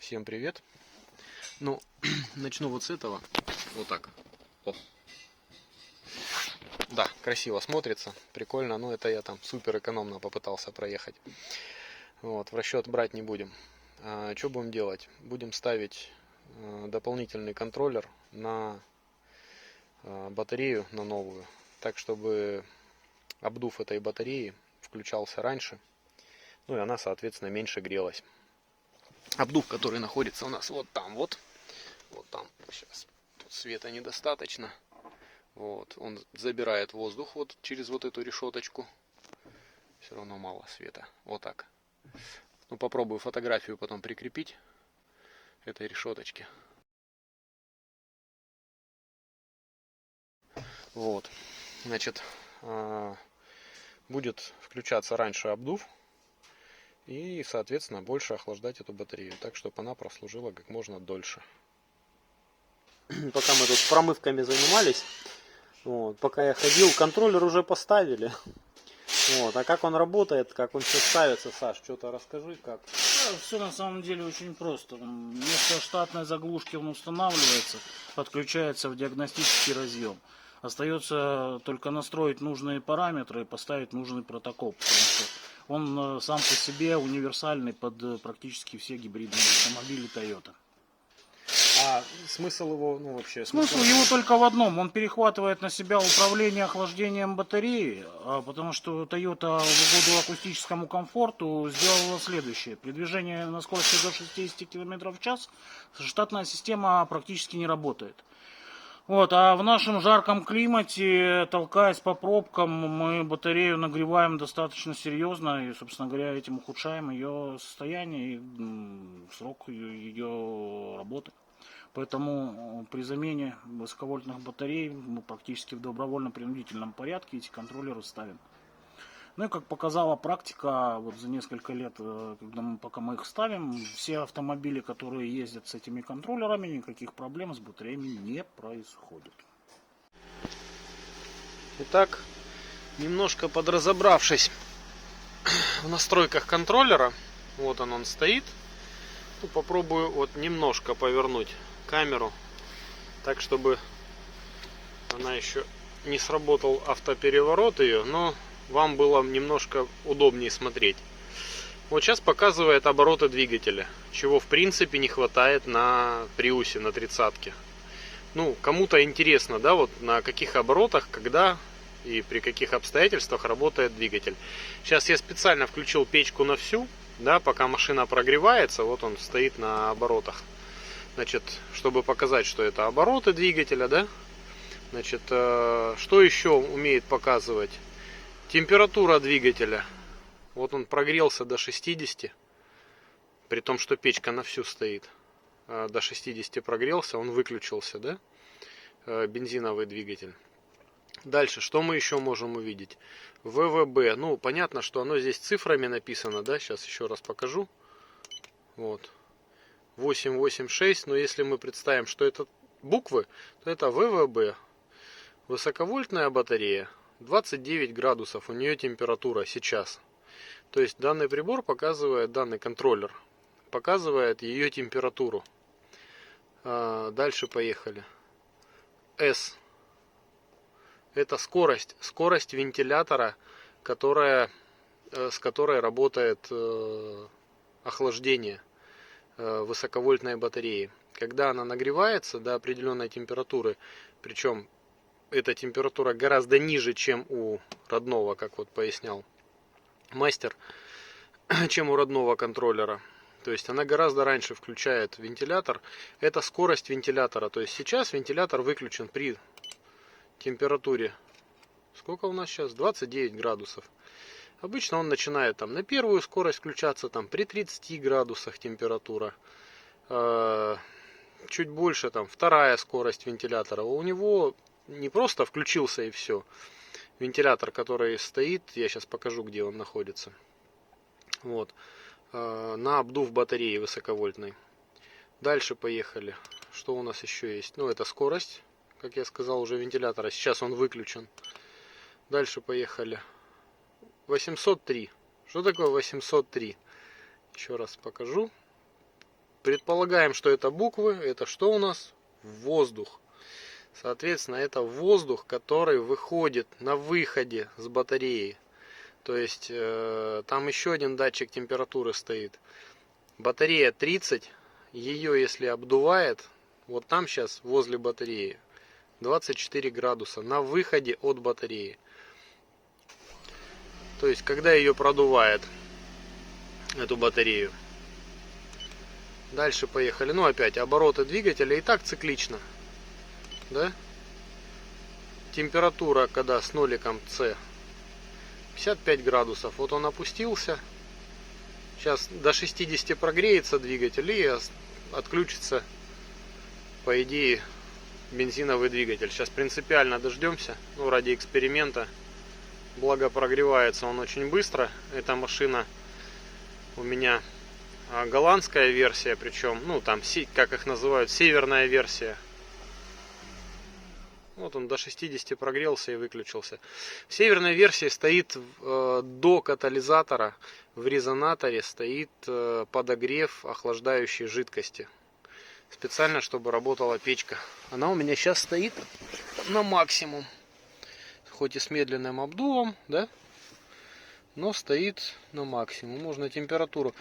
Всем привет. Ну, начну вот с этого. Вот так. О. Да, красиво смотрится, прикольно. Но это я там супер экономно попытался проехать. Вот, в расчет брать не будем. Что будем делать? Будем ставить дополнительный контроллер на батарею, на новую. Так, чтобы обдув этой батареи включался раньше. Ну и она, соответственно, меньше грелась. Обдув, который находится у нас вот там вот. Вот там. Сейчас. Тут света недостаточно. Вот. Он забирает воздух вот через вот эту решеточку. Все равно мало света. Вот так. Ну, попробую фотографию потом прикрепить этой решеточки. Вот. Значит, будет включаться раньше обдув. И, соответственно, больше охлаждать эту батарею. Так, чтобы она прослужила как можно дольше. Пока мы тут промывками занимались, вот, пока я ходил, контроллер уже поставили. Вот, а как он работает, как он все ставится, Саш, что-то расскажи, как. Да, все на самом деле очень просто. Вместо штатной заглушки он устанавливается, подключается в диагностический разъем. Остается только настроить нужные параметры и поставить нужный протокол, потому что он сам по себе универсальный под практически все гибридные автомобили Toyota. А смысл его, ну вообще... Смысл его только в одном. Он перехватывает на себя управление охлаждением батареи, потому что Toyota в угоду акустическому комфорту сделала следующее. При движении на скорости до 60 км в час штатная система практически не работает. Вот, а в нашем жарком климате, толкаясь по пробкам, мы батарею нагреваем достаточно серьезно и, собственно говоря, этим ухудшаем ее состояние и срок ее работы. Поэтому при замене высоковольтных батарей мы практически в добровольно-принудительном порядке эти контроллеры ставим. Ну и как показала практика, вот за несколько лет, пока мы их ставим, все автомобили, которые ездят с этими контроллерами, никаких проблем с батареями не происходит. Итак, немножко подразобравшись в настройках контроллера, вот он стоит, ну, попробую вот немножко повернуть камеру, так чтобы она еще не сработал автопереворот ее, но вам было немножко удобнее смотреть. Вот сейчас показывает обороты двигателя, чего в принципе не хватает на Приусе, на 30-ке. Ну, кому-то интересно, да, вот на каких оборотах, когда и при каких обстоятельствах работает двигатель. Сейчас я специально включил печку на всю, да, пока машина прогревается, вот он стоит на оборотах. Значит, чтобы показать, что это обороты двигателя, да. Значит, что еще умеет показывать? Температура двигателя. Вот он прогрелся до 60, при том, что печка на всю стоит. До 60 прогрелся, он выключился, да? Бензиновый двигатель. Дальше, что мы еще можем увидеть? ВВБ. Ну, понятно, что оно здесь цифрами написано, да? Сейчас еще раз покажу. Вот. 886, но если мы представим, что это буквы, то это ВВБ. Высоковольтная батарея. 29 градусов у нее температура сейчас. То есть данный прибор показывает, данный контроллер показывает ее температуру. Дальше поехали. S. Это скорость вентилятора, с которой работает охлаждение высоковольтной батареи. Когда она нагревается до определенной температуры, причем эта температура гораздо ниже, чем у родного, как вот пояснял мастер, чем у родного контроллера. То есть она гораздо раньше включает вентилятор. Это скорость вентилятора. То есть сейчас вентилятор выключен при температуре. Сколько у нас сейчас? 29 градусов. Обычно он начинает там на первую скорость включаться там при 30 градусах температура. Чуть больше там вторая скорость вентилятора. У него не просто включился и все. Вентилятор, который стоит, я сейчас покажу, где он находится. Вот. На обдув батареи высоковольтной. Дальше поехали. Что у нас еще есть? Ну, это скорость, как я сказал, уже вентилятора. Сейчас он выключен. Дальше поехали. 803. Что такое 803? Еще раз покажу. Предполагаем, что это буквы. Это что у нас? Воздух. Соответственно, это воздух, который выходит на выходе с батареи. То есть там еще один датчик температуры стоит. Батарея 30. Ее если обдувает, вот там сейчас возле батареи 24 градуса на выходе от батареи. То есть когда ее продувает, эту батарею. Дальше поехали. Ну опять обороты двигателя и так циклично. Да? Температура когда с ноликом С 55 градусов. Вот он опустился. Сейчас до 60 прогреется двигатель и отключится, по идее, бензиновый двигатель. Сейчас принципиально дождемся, ну, ради эксперимента. Благо прогревается он очень быстро. Эта машина у меня голландская версия, причем, ну, там, как их называют, северная версия. Вот он до 60 прогрелся и выключился. В северной версии стоит до катализатора, в резонаторе стоит подогрев охлаждающей жидкости. Специально, чтобы работала печка. Она у меня сейчас стоит на максимум. Хоть и с медленным обдувом, да? Но стоит на максимум. Можно температуру.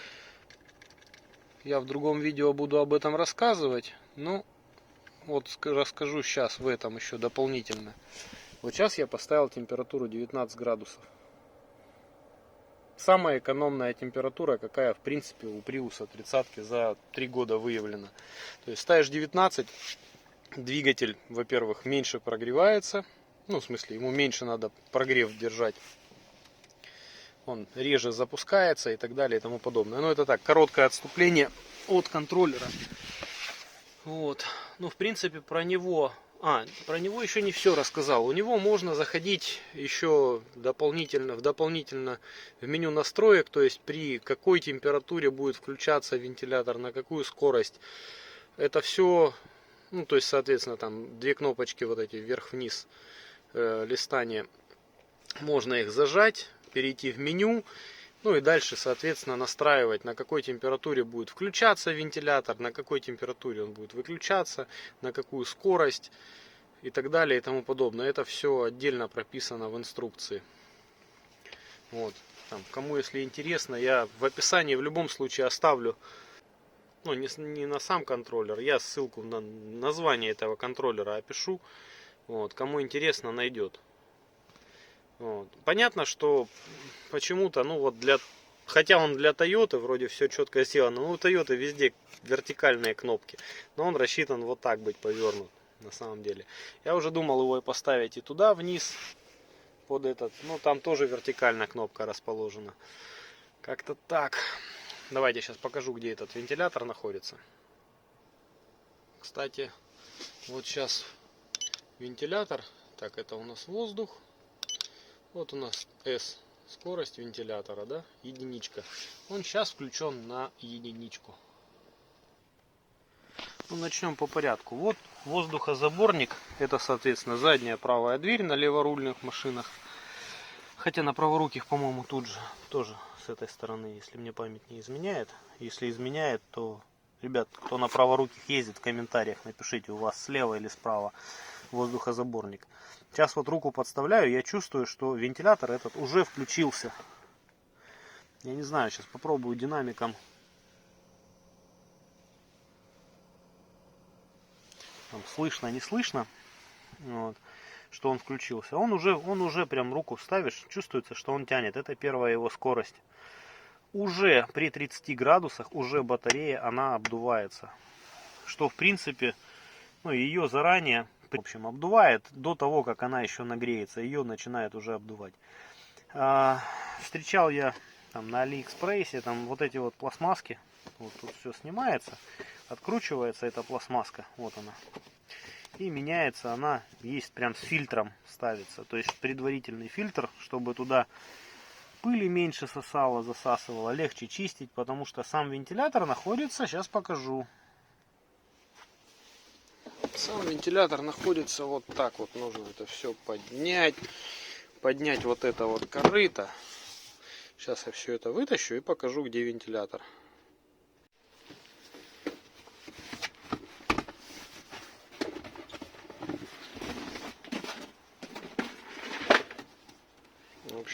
Я в другом видео буду об этом рассказывать. Но вот расскажу сейчас в этом еще дополнительно. Вот сейчас я поставил температуру 19 градусов. Самая экономная температура, какая в принципе у Prius 30 за 3 года выявлена. То есть ставишь 19, двигатель, во-первых, меньше прогревается. Ну, в смысле, ему меньше надо прогрев держать. Он реже запускается и так далее и тому подобное. Но это так, короткое отступление от контроллера. Вот. Ну, в принципе, про него еще не все рассказал. У него можно заходить еще дополнительно в меню настроек, то есть при какой температуре будет включаться вентилятор, на какую скорость. Это все, ну, то есть, соответственно, там две кнопочки вот эти вверх-вниз листания. Можно их зажать, перейти в меню. Ну и дальше, соответственно, настраивать, на какой температуре будет включаться вентилятор, на какой температуре он будет выключаться, на какую скорость и так далее и тому подобное. Это все отдельно прописано в инструкции. Вот. Там, кому если интересно, я в описании в любом случае оставлю, ну не на сам контроллер, я ссылку на название этого контроллера опишу. Вот. Кому интересно, найдет. Вот. Понятно, что почему-то, ну вот хотя он для Toyota вроде все четко сделано, но у Toyota везде вертикальные кнопки, но он рассчитан вот так быть повернут на самом деле. Я уже думал его и поставить и туда вниз, под этот, ну там тоже вертикальная кнопка расположена. Как-то так. Давайте сейчас покажу, где этот вентилятор находится. Кстати, вот сейчас вентилятор, так это у нас воздух. Вот у нас S, скорость вентилятора, да, единичка. Он сейчас включен на единичку. Ну, начнем по порядку. Вот воздухозаборник. Это, соответственно, задняя правая дверь на леворульных машинах. Хотя на праворуких, по-моему, тут же тоже с этой стороны, если мне память не изменяет. Если изменяет, то, ребят, кто на праворуких ездит, в комментариях напишите, у вас слева или справа воздухозаборник. Сейчас вот руку подставляю, я чувствую, что вентилятор этот уже включился. Я не знаю, сейчас попробую динамиком. Там слышно, не слышно, вот, что он включился. Он уже прям руку ставишь, чувствуется, что он тянет. Это первая его скорость. Уже при 30 градусах, уже батарея, она обдувается. Что в принципе, ну, ее заранее, в общем, обдувает до того, как она еще нагреется. Ее начинает уже обдувать. Встречал я там на Алиэкспрессе там вот эти вот пластмасски. Вот тут все снимается, откручивается эта пластмасска, вот она. И меняется она, есть прям с фильтром ставится. То есть предварительный фильтр, чтобы туда пыли меньше засасывало, легче чистить, потому что сам вентилятор находится, сейчас покажу. Сам вентилятор находится вот так вот, нужно это все поднять вот это вот корыто. Сейчас я все это вытащу и покажу, где вентилятор.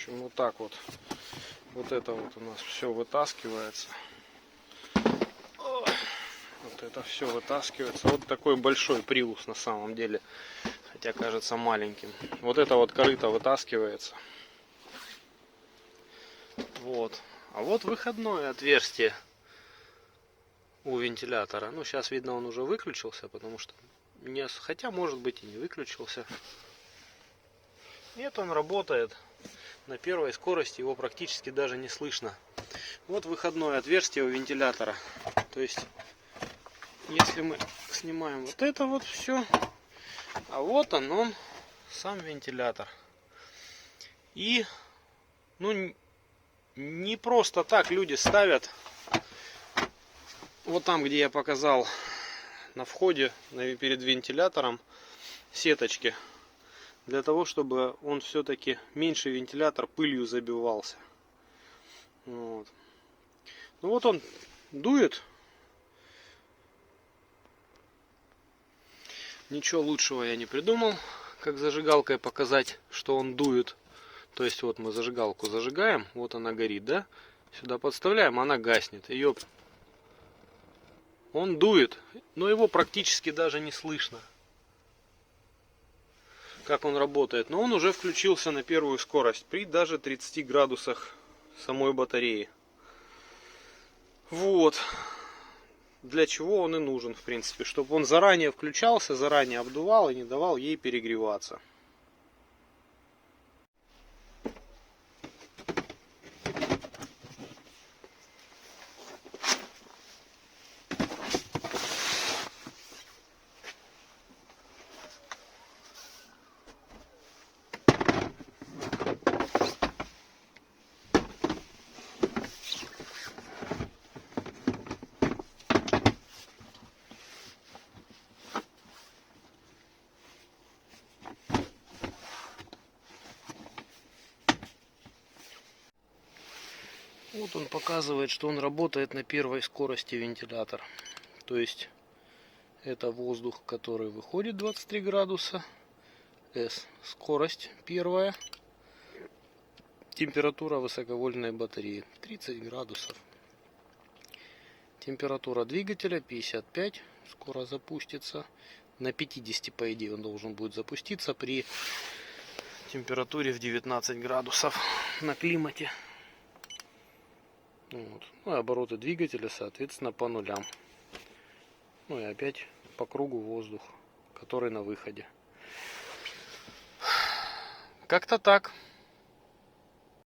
общем, вот так вот. Вот это вот у нас все вытаскивается. Вот это все вытаскивается. Вот такой большой Prius на самом деле. Хотя кажется маленьким. Вот это вот корыто вытаскивается. Вот. А вот выходное отверстие у вентилятора. Ну, сейчас видно, он уже выключился, потому что не... Хотя, может быть, и не выключился. Нет, он работает. На первой скорости его практически даже не слышно. Вот выходное отверстие у вентилятора. То есть, если мы снимаем вот это вот все, а вот он сам вентилятор. И, ну, не просто так люди ставят вот там, где я показал на входе, перед вентилятором, сеточки. Для того, чтобы он все-таки меньше вентилятор пылью забивался. Вот. Ну вот он дует. Ничего лучшего я не придумал, как зажигалкой показать, что он дует. То есть вот мы зажигалку зажигаем, вот она горит, да? Сюда подставляем, она гаснет. Ее... Он дует, но его практически даже не слышно, как он работает. Но он уже включился на первую скорость при даже 30 градусах самой батареи. Вот. Для чего он и нужен, в принципе. Чтобы он заранее включался, заранее обдувал и не давал ей перегреваться. Вот он показывает, что он работает на первой скорости вентилятор. То есть это воздух, который выходит 23 градуса. S скорость первая. Температура высоковольтной батареи 30 градусов. Температура двигателя 55. Скоро запустится. На 50, по идее, он должен будет запуститься при температуре в 19 градусов на климате. Вот. Ну и обороты двигателя, соответственно, по нулям. Ну и опять по кругу воздух, который на выходе. Как-то так.